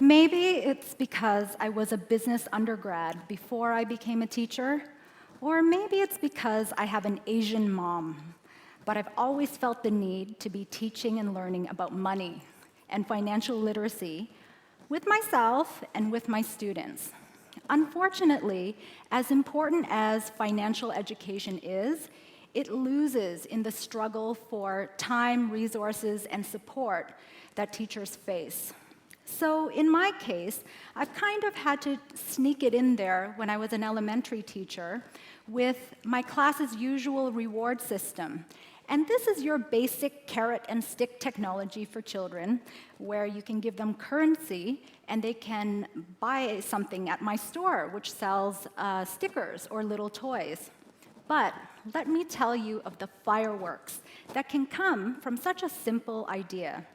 Maybe it's because I was a business undergrad before I became a teacher, or maybe it's because I have an Asian mom. But I've always felt the need to be teaching and learning about money and financial literacy with myself and with my students. Unfortunately, as important as financial education is, it loses in the struggle for time, resources, and support that teachers face. So in my case, I've kind of had to sneak it in there when I was an elementary teacher with my class's usual reward system. And this is your basic carrot and stick technology for children, where you can give them currency and they can buy something at my store, which sells stickers or little toys. But let me tell you of the fireworks that can come from such a simple idea.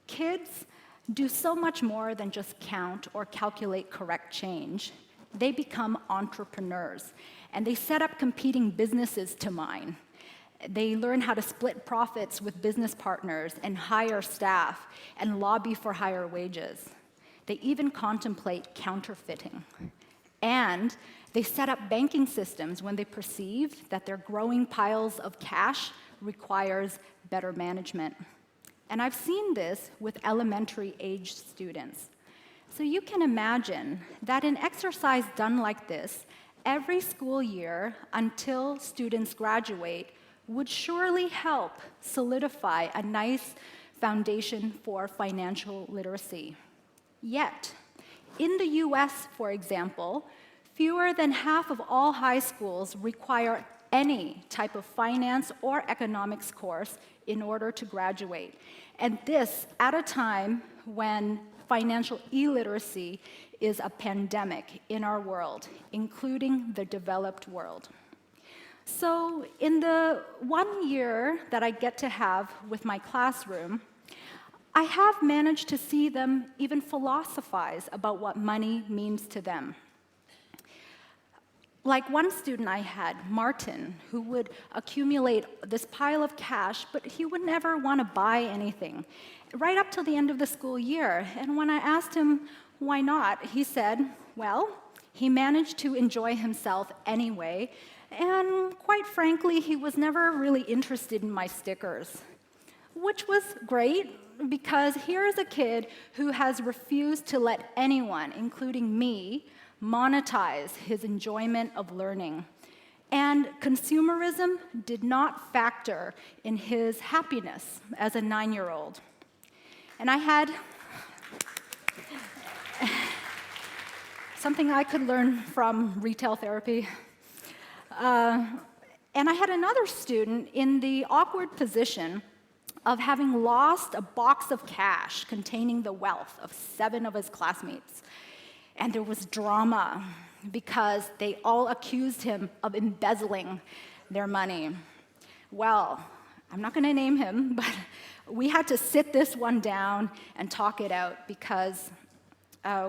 Kids do so much more than just count or calculate correct change. They become entrepreneurs, and they set up competing businesses to mine. They learn how to split profits with business partners and hire staff and lobby for higher wages. They even contemplate counterfeiting. And they set up banking systems when they perceive that their growing piles of cash requires better management. And I've seen this with elementary-aged students. So you can imagine that an exercise done like this every school year until students graduate would surely help solidify a nice foundation for financial literacy. Yet, in the US, for example, fewer than half of all high schools require any type of finance or economics course in order to graduate. And this at a time when financial illiteracy is a pandemic in our world, including the developed world. So in the 1 year that I get to have with my classroom, I have managed to see them even philosophize about what money means to them. Like one student I had, Martin, who would accumulate this pile of cash, but he would never want to buy anything, right up till the end of the school year. And when I asked him why not, he said, well, he managed to enjoy himself anyway, and quite frankly, he was never really interested in my stickers, which was great, because here is a kid who has refused to let anyone, including me, monetize his enjoyment of learning. And consumerism did not factor in his happiness as a 9-year-old. And I had something I could learn from retail therapy. And I had another student in the awkward position of having lost a box of cash containing the wealth of 7 of his classmates. And there was drama because they all accused him of embezzling their money. Well, I'm not going to name him, but we had to sit this one down and talk it out because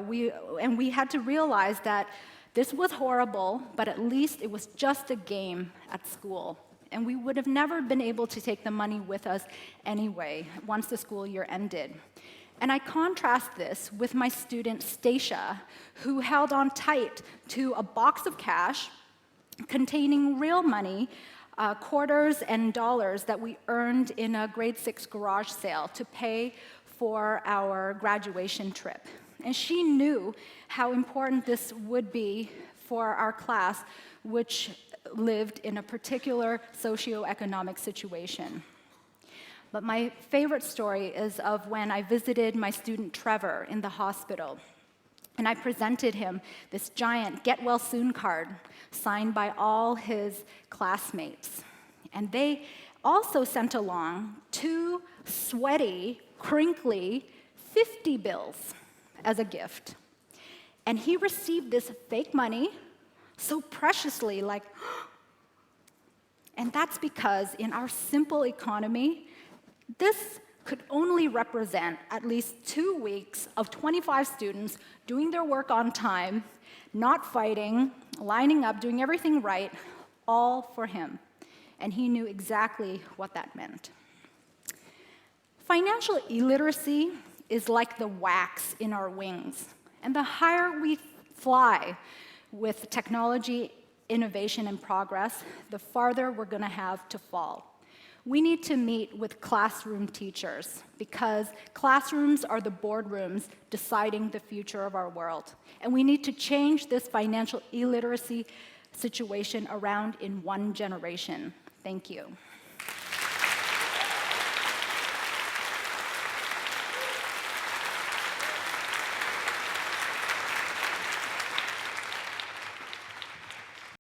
we had to realize that this was horrible, but at least it was just a game at school. And we would have never been able to take the money with us anyway once the school year ended. And I contrast this with my student, Stacia, who held on tight to a box of cash containing real money, quarters and dollars that we earned in a grade 6 garage sale to pay for our graduation trip. And she knew how important this would be for our class, which lived in a particular socioeconomic situation. But my favorite story is of when I visited my student Trevor in the hospital. And I presented him this giant get well soon card signed by all his classmates. And they also sent along 2 sweaty, crinkly 50 bills as a gift. And he received this fake money so preciously, like, and that's because in our simple economy, this could only represent at least 2 weeks of 25 students doing their work on time, not fighting, lining up, doing everything right, all for him. And he knew exactly what that meant. Financial illiteracy is like the wax in our wings. And the higher we fly with technology, innovation, and progress, the farther we're going to have to fall. We need to meet with classroom teachers because classrooms are the boardrooms deciding the future of our world. And we need to change this financial illiteracy situation around in one generation. Thank you.